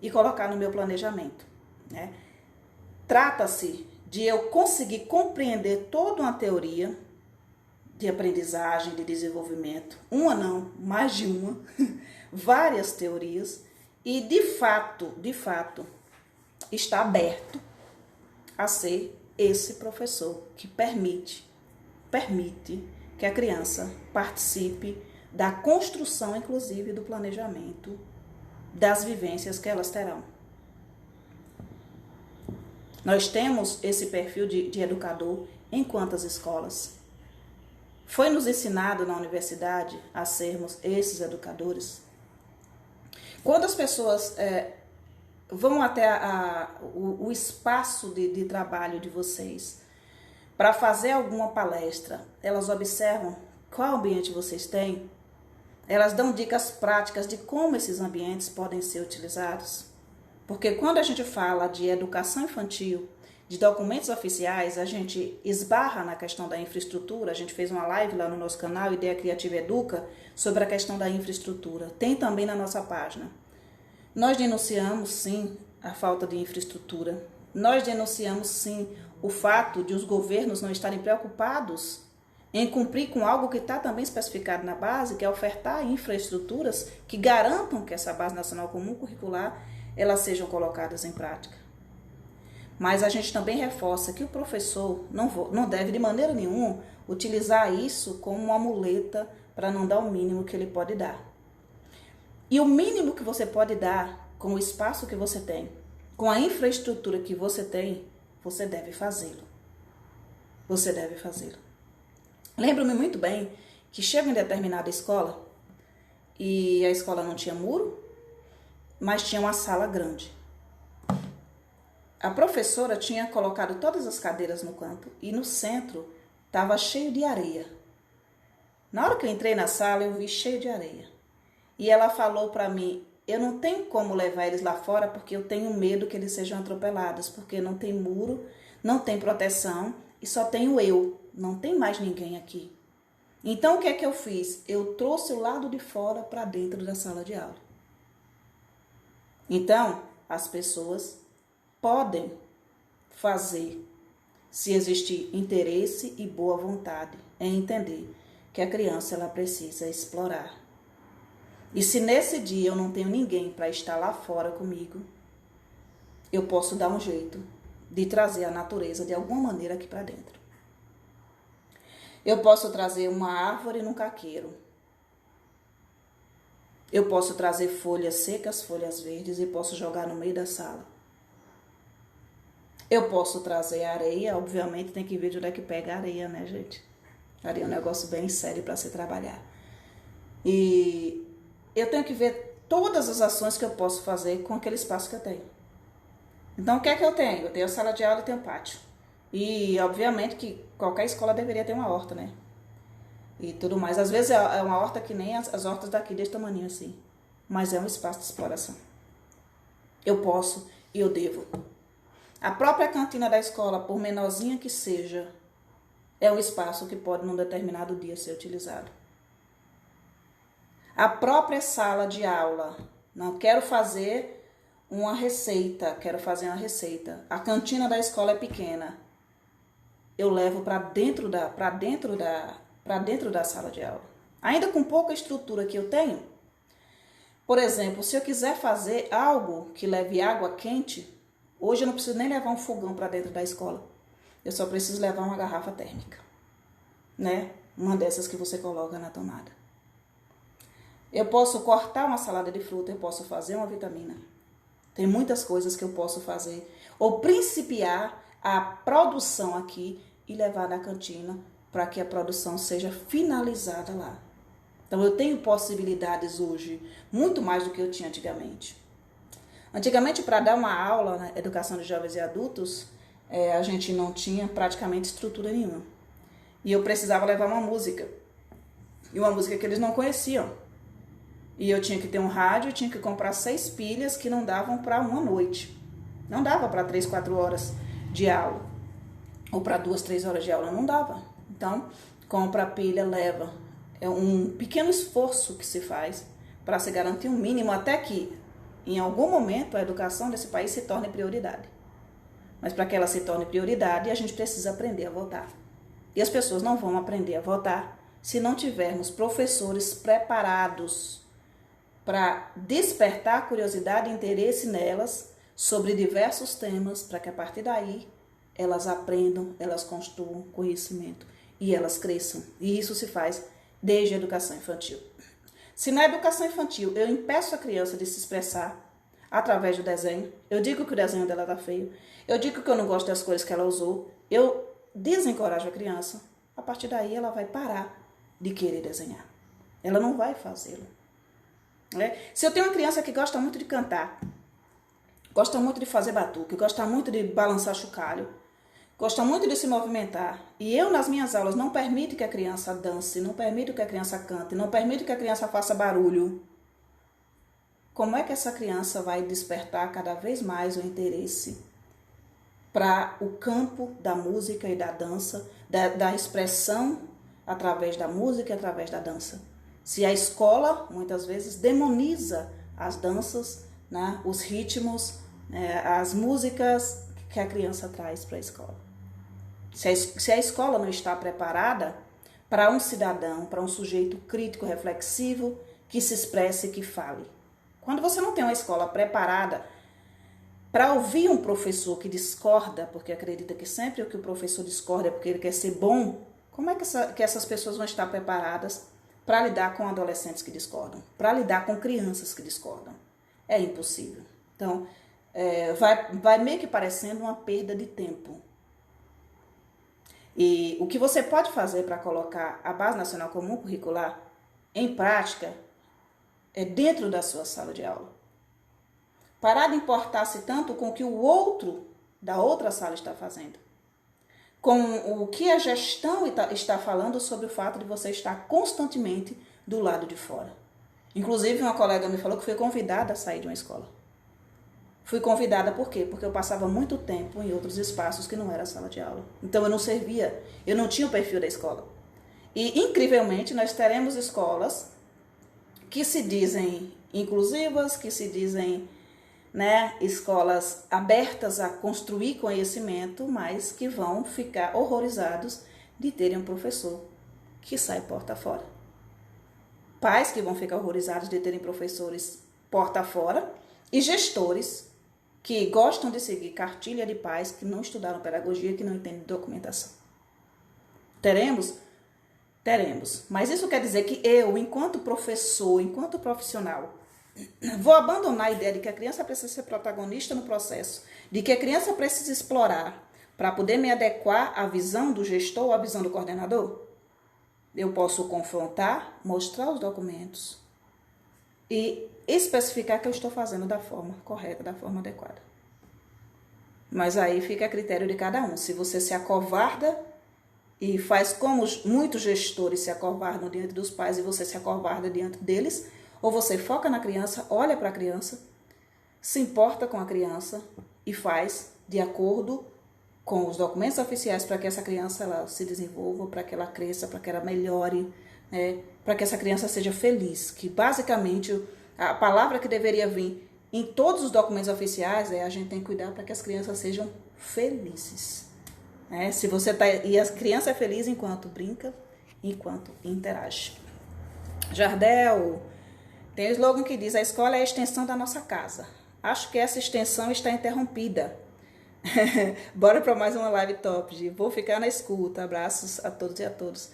e colocar no meu planejamento, né? Trata-se de eu conseguir compreender toda uma teoria de aprendizagem, de desenvolvimento, uma não, mais de uma, várias teorias, e de fato, está aberto a ser esse professor que permite que a criança participe da construção, inclusive, do planejamento, das vivências que elas terão. Nós temos esse perfil de educador em quantas escolas? Foi nos ensinado na universidade a sermos esses educadores? Quando as pessoas vão até o espaço de trabalho de vocês para fazer alguma palestra, elas observam qual ambiente vocês têm? Elas dão dicas práticas de como esses ambientes podem ser utilizados? Porque quando a gente fala de educação infantil, de documentos oficiais, a gente esbarra na questão da infraestrutura. A gente fez uma live lá no nosso canal, Ideia Criativa Educa, sobre a questão da infraestrutura. Tem também na nossa página. Nós denunciamos, sim, a falta de infraestrutura. Nós denunciamos, sim, o fato de os governos não estarem preocupados em cumprir com algo que está também especificado na base, que é ofertar infraestruturas que garantam que essa Base Nacional Comum Curricular elas sejam colocadas em prática. Mas a gente também reforça que o professor não deve de maneira nenhuma utilizar isso como uma muleta para não dar o mínimo que ele pode dar. E o mínimo que você pode dar com o espaço que você tem, com a infraestrutura que você tem, você deve fazê-lo. Você deve fazê-lo. Lembro-me muito bem que chego em determinada escola e a escola não tinha muro, mas tinha uma sala grande. A professora tinha colocado todas as cadeiras no canto e no centro estava cheio de areia. Na hora que eu entrei na sala, eu vi cheio de areia. E ela falou para mim, eu não tenho como levar eles lá fora porque eu tenho medo que eles sejam atropelados, porque não tem muro, não tem proteção e só tenho eu, não tem mais ninguém aqui. Então o que é que eu fiz? Eu trouxe o lado de fora para dentro da sala de aula. Então, as pessoas podem fazer, se existir interesse e boa vontade em entender que a criança ela precisa explorar. E se nesse dia eu não tenho ninguém para estar lá fora comigo, eu posso dar um jeito de trazer a natureza de alguma maneira aqui para dentro. Eu posso trazer uma árvore num caqueiro. Eu posso trazer folhas secas, folhas verdes e posso jogar no meio da sala. Eu posso trazer areia, obviamente tem que ver de onde é que pega a areia, né, gente? Areia é um negócio bem sério para se trabalhar. E eu tenho que ver todas as ações que eu posso fazer com aquele espaço que eu tenho. Então, o que é que eu tenho? Eu tenho a sala de aula e tenho pátio. E, obviamente, que qualquer escola deveria ter uma horta, né? E tudo mais. Às vezes é uma horta que nem as hortas daqui, desse tamanho assim. Mas é um espaço de exploração. Eu posso e eu devo. A própria cantina da escola, por menorzinha que seja, é um espaço que pode, num determinado dia, ser utilizado. A própria sala de aula. Não quero fazer uma receita, quero fazer uma receita. A cantina da escola é pequena. Eu levo para dentro da sala de aula. Ainda com pouca estrutura que eu tenho. Por exemplo, se eu quiser fazer algo que leve água quente, hoje eu não preciso nem levar um fogão para dentro da escola. Eu só preciso levar uma garrafa térmica, né? Uma dessas que você coloca na tomada. Eu posso cortar uma salada de fruta, eu posso fazer uma vitamina. Tem muitas coisas que eu posso fazer. Ou principiar a produção aqui e levar na cantina para que a produção seja finalizada lá. Então eu tenho possibilidades hoje, muito mais do que eu tinha antigamente. Antigamente, para dar uma aula na educação de jovens e adultos, a gente não tinha praticamente estrutura nenhuma. E eu precisava levar uma música. E uma música que eles não conheciam. E eu tinha que ter um rádio, tinha que comprar 6 pilhas que não davam para uma noite. Não dava para 3, 4 horas de aula. Ou para 2, 3 horas de aula, não dava. Então, compra a pilha, leva. É um pequeno esforço que se faz para se garantir um mínimo até que, em algum momento, a educação desse país se torne prioridade. Mas para que ela se torne prioridade, a gente precisa aprender a votar. E as pessoas não vão aprender a votar se não tivermos professores preparados para despertar curiosidade e interesse nelas sobre diversos temas, para que a partir daí elas aprendam, elas construam conhecimento e elas cresçam. E isso se faz desde a educação infantil. Se na educação infantil eu impeço a criança de se expressar através do desenho, eu digo que o desenho dela tá feio, eu digo que eu não gosto das cores que ela usou, eu desencorajo a criança, a partir daí ela vai parar de querer desenhar. Ela não vai fazê-lo. Se eu tenho uma criança que gosta muito de cantar, gosta muito de fazer batuque, gosta muito de balançar chocalho, gosta muito de se movimentar, e eu nas minhas aulas não permito que a criança dance, não permito que a criança cante, não permito que a criança faça barulho, como é que essa criança vai despertar cada vez mais o interesse para o campo da música e da dança, da expressão através da música e através da dança? Se a escola, muitas vezes, demoniza as danças, né, os ritmos, as músicas que a criança traz para a escola. Se a escola não está preparada para um cidadão, para um sujeito crítico, reflexivo, que se expresse e que fale. Quando você não tem uma escola preparada para ouvir um professor que discorda, porque acredita que sempre o que o professor discorda é porque ele quer ser bom, como é que essas pessoas vão estar preparadas para lidar com adolescentes que discordam, para lidar com crianças que discordam? É impossível. Então, vai meio que parecendo uma perda de tempo. E o que você pode fazer para colocar a Base Nacional Comum Curricular em prática é dentro da sua sala de aula. Parar de importar-se tanto com o que o outro da outra sala está fazendo, com o que a gestão está falando sobre o fato de você estar constantemente do lado de fora. Inclusive, uma colega me falou que foi convidada a sair de uma escola. Fui convidada por quê? Porque eu passava muito tempo em outros espaços que não era sala de aula. Então, eu não servia, eu não tinha o perfil da escola. E, incrivelmente, nós teremos escolas que se dizem inclusivas, que se dizem, escolas abertas a construir conhecimento, mas que vão ficar horrorizados de terem um professor que sai porta fora. Pais que vão ficar horrorizados de terem professores porta fora e gestores que gostam de seguir cartilha de pais que não estudaram pedagogia, que não entendem documentação. Teremos? Teremos. Mas isso quer dizer que eu, enquanto professor, enquanto profissional, vou abandonar a ideia de que a criança precisa ser protagonista no processo, de que a criança precisa explorar para poder me adequar à visão do gestor ou à visão do coordenador? Eu posso confrontar, mostrar os documentos e especificar que eu estou fazendo da forma correta, da forma adequada. Mas aí fica a critério de cada um. Se você se acovarda e faz como muitos gestores se acovardam diante dos pais e você se acovarda diante deles, ou você foca na criança, olha para a criança, se importa com a criança e faz de acordo com os documentos oficiais para que essa criança ela se desenvolva, para que ela cresça, para que ela melhore, para que essa criança seja feliz. Que basicamente a palavra que deveria vir em todos os documentos oficiais a gente tem que cuidar para que as crianças sejam felizes. Se você e a criança é feliz enquanto brinca, enquanto interage. Jardel tem um slogan que diz: a escola é a extensão da nossa casa. Acho que essa extensão está interrompida. Bora para mais uma live top, Gi. Vou ficar na escuta. Abraços a todos e a todos.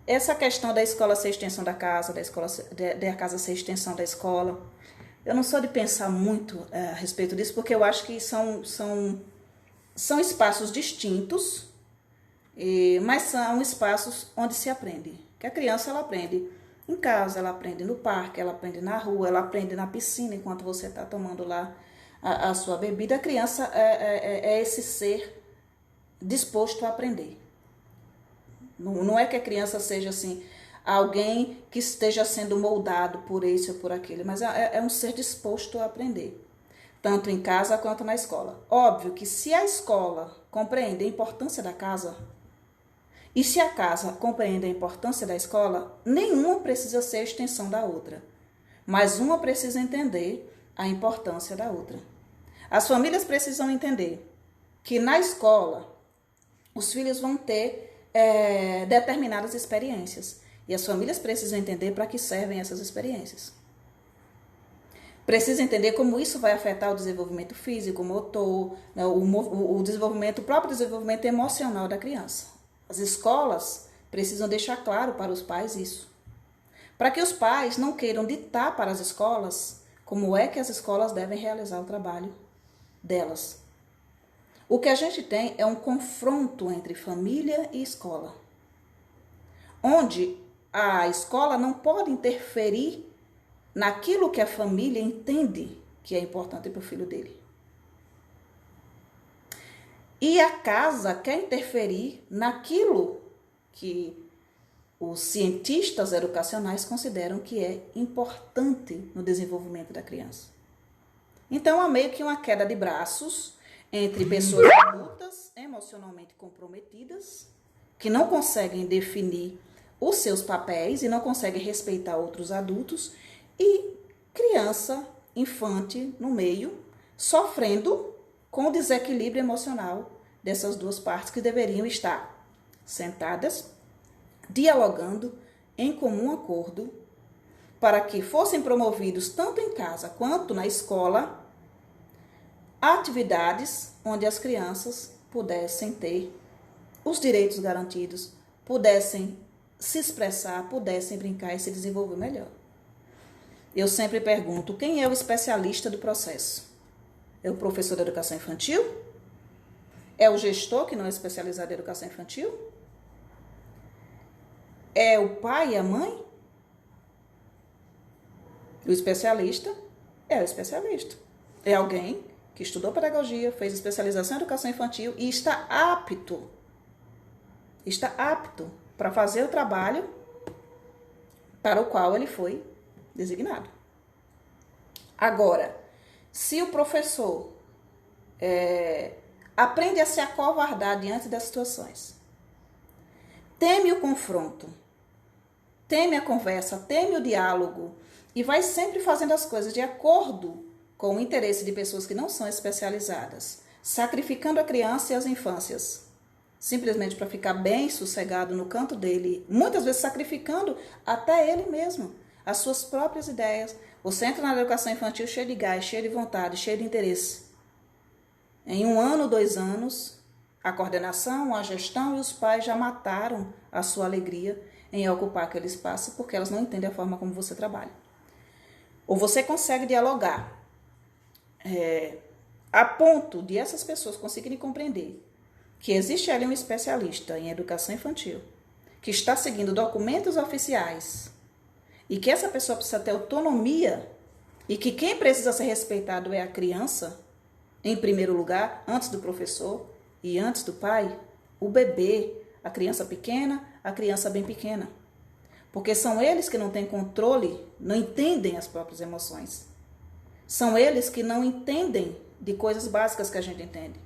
Essa questão da escola ser extensão da casa, da casa ser extensão da escola, eu não sou de pensar muito a respeito disso, porque eu acho que são espaços distintos, mas são espaços onde se aprende. Que a criança ela aprende em casa, ela aprende no parque, ela aprende na rua, ela aprende na piscina enquanto você está tomando lá a sua bebida. A criança é esse ser disposto a aprender. Não é que a criança seja assim, alguém que esteja sendo moldado por esse ou por aquele, mas é um ser disposto a aprender, tanto em casa quanto na escola. Óbvio que se a escola compreende a importância da casa, e se a casa compreende a importância da escola, nenhuma precisa ser a extensão da outra. mas uma precisa entender a importância da outra. As famílias precisam entender que na escola os filhos vão ter determinadas experiências e as famílias precisam entender para que servem essas experiências. Precisa entender como isso vai afetar o desenvolvimento físico, motor, né, o próprio desenvolvimento emocional da criança. As escolas precisam deixar claro para os pais isso. Para que os pais não queiram ditar para as escolas como é que as escolas devem realizar o trabalho delas. O que a gente tem é um confronto entre família e escola, onde a escola não pode interferir naquilo que a família entende que é importante para o filho dele. E a casa quer interferir naquilo que os cientistas educacionais consideram que é importante no desenvolvimento da criança. Então, há meio que uma queda de braços entre pessoas adultas, emocionalmente comprometidas, que não conseguem definir os seus papéis e não conseguem respeitar outros adultos, e criança, infante, no meio, sofrendo com o desequilíbrio emocional dessas duas partes que deveriam estar sentadas, dialogando em comum acordo, para que fossem promovidos tanto em casa quanto na escola atividades onde as crianças pudessem ter os direitos garantidos, pudessem se expressar, pudessem brincar e se desenvolver melhor. Eu sempre pergunto, quem é o especialista do processo? É o professor de educação infantil? É o gestor que não é especializado em educação infantil? É o pai e a mãe? O especialista é o especialista. É alguém que estudou pedagogia, fez especialização em educação infantil e está apto para fazer o trabalho para o qual ele foi designado. Agora, se o professor aprende a se acovardar diante das situações, teme o confronto, teme a conversa, teme o diálogo e vai sempre fazendo as coisas de acordo com o interesse de pessoas que não são especializadas, sacrificando a criança e as infâncias, simplesmente para ficar bem sossegado no canto dele, muitas vezes sacrificando até ele mesmo, as suas próprias ideias. Você entra na educação infantil cheio de gás, cheio de vontade, cheio de interesse. Em 1 ano, 2 anos, a coordenação, a gestão e os pais já mataram a sua alegria em ocupar aquele espaço porque elas não entendem a forma como você trabalha. Ou você consegue dialogar a ponto de essas pessoas conseguirem compreender que existe ali um especialista em educação infantil que está seguindo documentos oficiais e que essa pessoa precisa ter autonomia e que quem precisa ser respeitado é a criança, em primeiro lugar, antes do professor e antes do pai, o bebê, a criança pequena, a criança bem pequena. Porque são eles que não têm controle, não entendem as próprias emoções. São eles que não entendem de coisas básicas que a gente entende.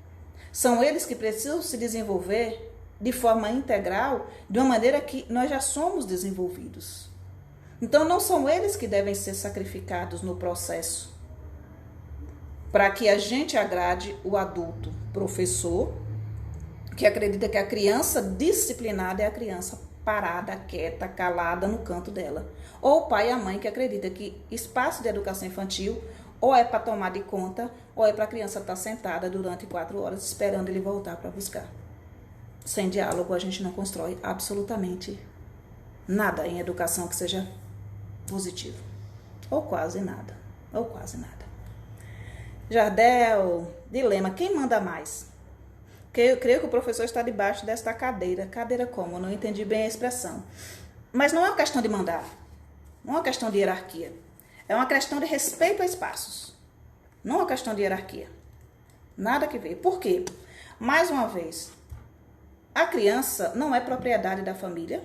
São eles que precisam se desenvolver de forma integral, de uma maneira que nós já somos desenvolvidos. Então, não são eles que devem ser sacrificados no processo para que a gente agrade o adulto professor, que acredita que a criança disciplinada é a criança parada, quieta, calada no canto dela. Ou o pai e a mãe que acredita que espaço de educação infantil ou é para tomar de conta, ou é para a criança estar sentada durante 4 horas esperando ele voltar para buscar. Sem diálogo, a gente não constrói absolutamente nada em educação que seja positivo. Ou quase nada. Ou quase nada. Jardel, dilema, quem manda mais? Eu creio que o professor está debaixo desta cadeira. Cadeira como? Eu não entendi bem a expressão. Mas não é uma questão de mandar. Não é uma questão de hierarquia. É uma questão de respeito a espaços. Não é uma questão de hierarquia. Nada que ver. Por quê? Mais uma vez, a criança não é propriedade da família.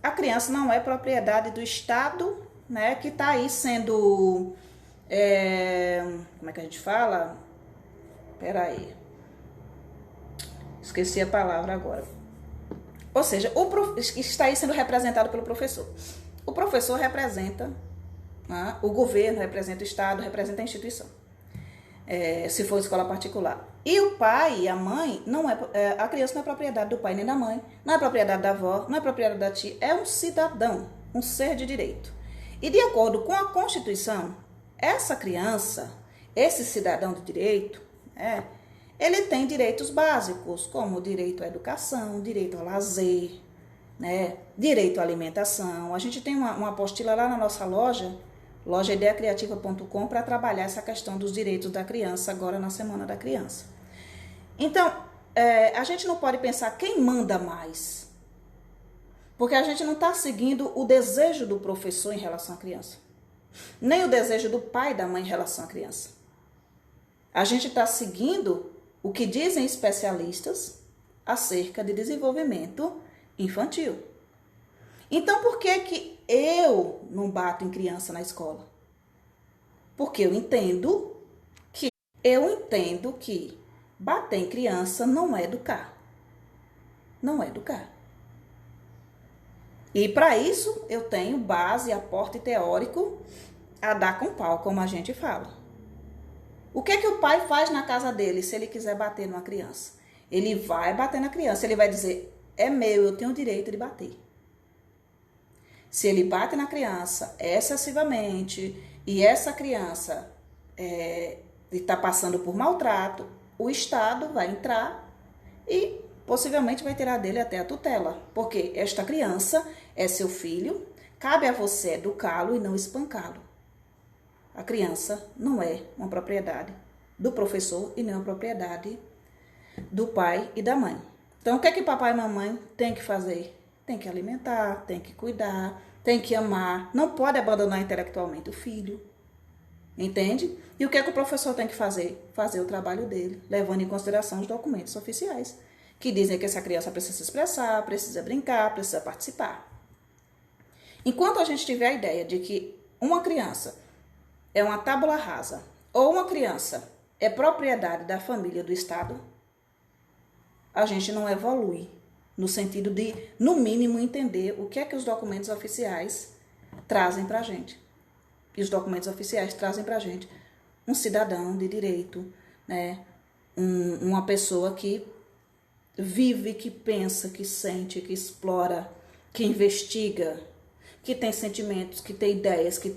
A criança não é propriedade do Estado, né, que está aí sendo... como é que a gente fala? Peraí. Esqueci a palavra agora. Ou seja, está aí sendo representado pelo professor. O professor representa né? O governo representa o Estado, representa a instituição, se for escola particular. E o pai e a mãe, a criança não é propriedade do pai nem da mãe, não é propriedade da avó, não é propriedade da tia, é um cidadão, um ser de direito. E de acordo com a Constituição, essa criança, esse cidadão de direito, ele tem direitos básicos, como direito à educação, direito ao lazer, né, direito à alimentação. A gente tem uma apostila lá na nossa loja ideiacreativa.com, para trabalhar essa questão dos direitos da criança, agora na Semana da Criança. Então, a gente não pode pensar quem manda mais, porque a gente não está seguindo o desejo do professor em relação à criança, nem o desejo do pai e da mãe em relação à criança. A gente está seguindo o que dizem especialistas acerca de desenvolvimento infantil. Então, por que eu não bato em criança na escola? Porque eu entendo que bater em criança não é educar. Não é educar. E para isso eu tenho base, aporte teórico a dar com pau, como a gente fala. O que o pai faz na casa dele se ele quiser bater numa criança? Ele vai bater na criança, ele vai dizer, é meu, eu tenho o direito de bater. Se ele bate na criança excessivamente e essa criança está passando por maltrato, o Estado vai entrar e possivelmente vai tirar dele até a tutela. Porque esta criança é seu filho, cabe a você educá-lo e não espancá-lo. A criança não é uma propriedade do professor e nem uma propriedade do pai e da mãe. Então, o que papai e mamãe tem que fazer? Tem que alimentar, tem que cuidar, tem que amar. Não pode abandonar intelectualmente o filho. Entende? E o que o professor tem que fazer? Fazer o trabalho dele, levando em consideração os documentos oficiais, que dizem que essa criança precisa se expressar, precisa brincar, precisa participar. Enquanto a gente tiver a ideia de que uma criança é uma tábula rasa, ou uma criança é propriedade da família do Estado, a gente não evolui no sentido de, no mínimo, entender o que é que os documentos oficiais trazem para a gente. E os documentos oficiais trazem para a gente um cidadão de direito, né? Uma pessoa que vive, que pensa, que sente, que explora, que investiga, que tem sentimentos, que tem ideias, que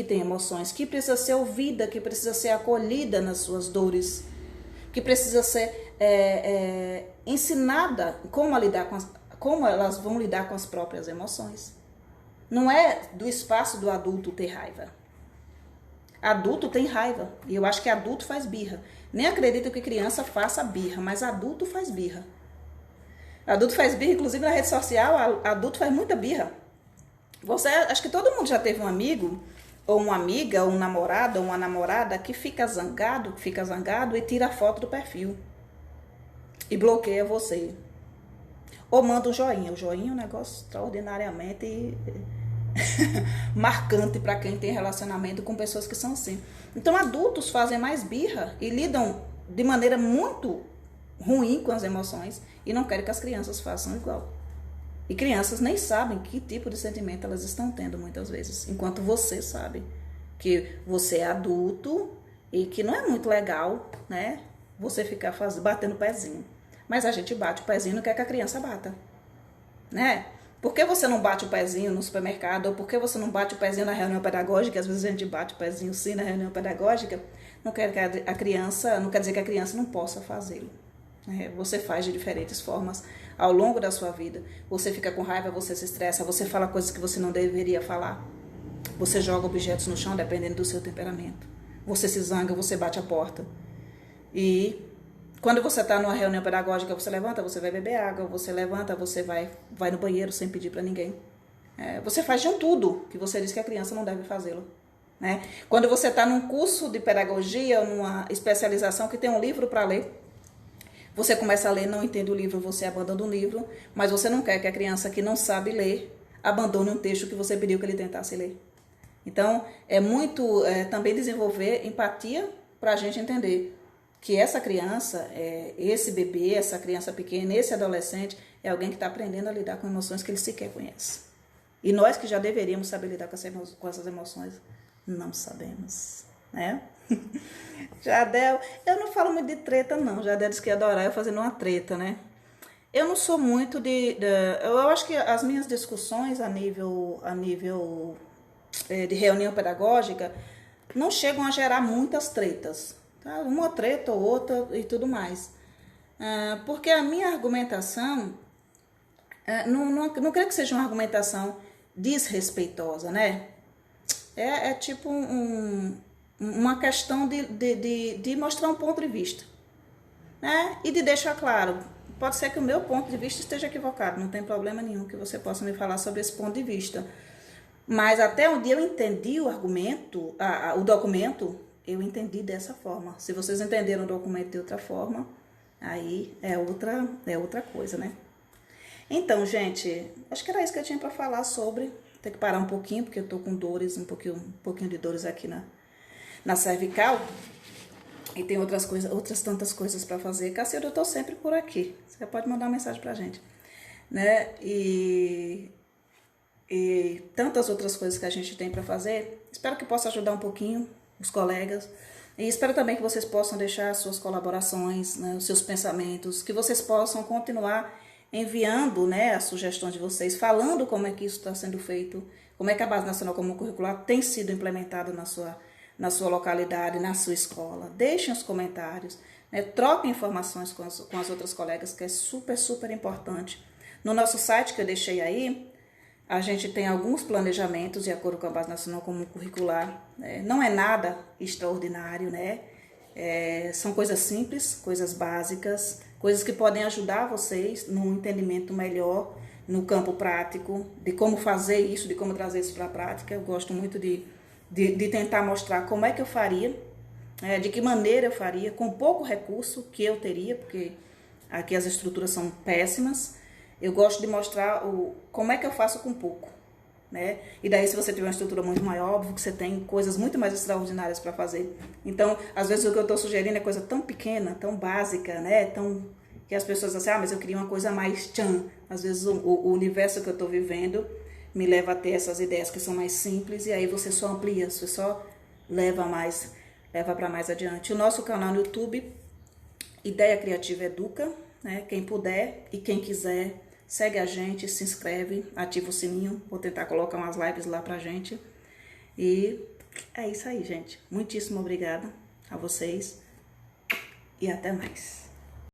tem emoções, que precisa ser ouvida, que precisa ser acolhida nas suas dores, que precisa ser ensinada como elas vão lidar com as próprias emoções. Não é do espaço do adulto ter raiva. Adulto tem raiva, e eu acho que adulto faz birra. Nem acredito que criança faça birra, mas adulto faz birra. Adulto faz birra, inclusive na rede social, adulto faz muita birra. Acho que todo mundo já teve um amigo, ou uma amiga, ou um namorado, ou uma namorada que fica zangado e tira a foto do perfil. E bloqueia você. Ou manda um joinha. O joinha é um negócio extraordinariamente marcante para quem tem relacionamento com pessoas que são assim. Então, adultos fazem mais birra e lidam de maneira muito ruim com as emoções e não querem que as crianças façam igual. E crianças nem sabem que tipo de sentimento elas estão tendo muitas vezes, enquanto você sabe que você é adulto e que não é muito legal, né, você ficar batendo o pezinho. Mas a gente bate o pezinho, não quer que a criança bata, né? Por que você não bate o pezinho no supermercado? Ou por que você não bate o pezinho na reunião pedagógica? Às vezes a gente bate o pezinho sim na reunião pedagógica. Não quer que a criança, não quer dizer que a criança não possa fazê-lo. Você faz de diferentes formas ao longo da sua vida. Você fica com raiva, você se estressa, você fala coisas que você não deveria falar. Você joga objetos no chão dependendo do seu temperamento. Você se zanga, você bate a porta. E quando você está numa reunião pedagógica, você levanta, você vai beber água, você levanta, você vai no banheiro sem pedir para ninguém. Você faz de um tudo que você diz que a criança não deve fazê-lo. Né? Quando você está num curso de pedagogia, numa especialização que tem um livro para ler, você começa a ler, não entende o livro, você abandona o livro, mas você não quer que a criança que não sabe ler abandone um texto que você pediu que ele tentasse ler. Então, é muito também desenvolver empatia para a gente entender que essa criança, esse bebê, essa criança pequena, esse adolescente, é alguém que está aprendendo a lidar com emoções que ele sequer conhece. E nós que já deveríamos saber lidar com essas emoções, Não sabemos, né? Jardel, eu não falo muito de treta, não. Jardel disse que ia adorar eu fazendo uma treta, né? Eu não sou muito eu acho que as minhas discussões a nível de reunião pedagógica não chegam a gerar muitas tretas, tá? Uma treta ou outra e tudo mais. Porque a minha argumentação, não creio que seja uma argumentação desrespeitosa, né? É tipo uma questão de mostrar um ponto de vista, né? E de deixar claro, pode ser que o meu ponto de vista esteja equivocado, não tem problema nenhum que você possa me falar sobre esse ponto de vista. Mas até onde eu entendi o argumento, o documento, eu entendi dessa forma. Se vocês entenderam o documento de outra forma, aí é outra coisa, né? Então, gente, acho que era isso que eu tinha para falar sobre. Tem que parar um pouquinho, porque eu tô com dores, um pouquinho de dores aqui na cervical. E tem outras tantas coisas para fazer. Cacilda, eu tô sempre por aqui. Você pode mandar uma mensagem pra gente, né? E tantas outras coisas que a gente tem para fazer. Espero que possa ajudar um pouquinho os colegas. E espero também que vocês possam deixar suas colaborações, né, os seus pensamentos, que vocês possam continuar enviando, né, as sugestões de vocês, falando como é que isso está sendo feito, como é que a Base Nacional Comum Curricular tem sido implementada na sua localidade, na sua escola. Deixem os comentários, né, troquem informações com as outras colegas, que é super, super importante. No nosso site que eu deixei aí, a gente tem alguns planejamentos de acordo com a Base Nacional Comum Curricular. Não é nada extraordinário, né? São coisas simples, coisas básicas, coisas que podem ajudar vocês no entendimento melhor, no campo prático, de como fazer isso, de como trazer isso para a prática. Eu gosto muito de tentar mostrar como é que eu faria, de que maneira eu faria, com pouco recurso que eu teria, porque aqui as estruturas são péssimas. Eu gosto de mostrar como é que eu faço com pouco, né? E daí, se você tiver uma estrutura muito maior, óbvio que você tem coisas muito mais extraordinárias para fazer. Então, às vezes o que eu estou sugerindo é coisa tão pequena, tão básica, né? Que as pessoas dizem assim, mas eu queria uma coisa mais tchan. Às vezes o universo que eu estou vivendo me leva a ter essas ideias que são mais simples, e aí você só amplia, você só leva para mais adiante. O nosso canal no YouTube, Ideia Criativa Educa, né? Quem puder e quem quiser, segue a gente, se inscreve, ativa o sininho, vou tentar colocar umas lives lá pra gente. E é isso aí, gente. Muitíssimo obrigada a vocês e até mais.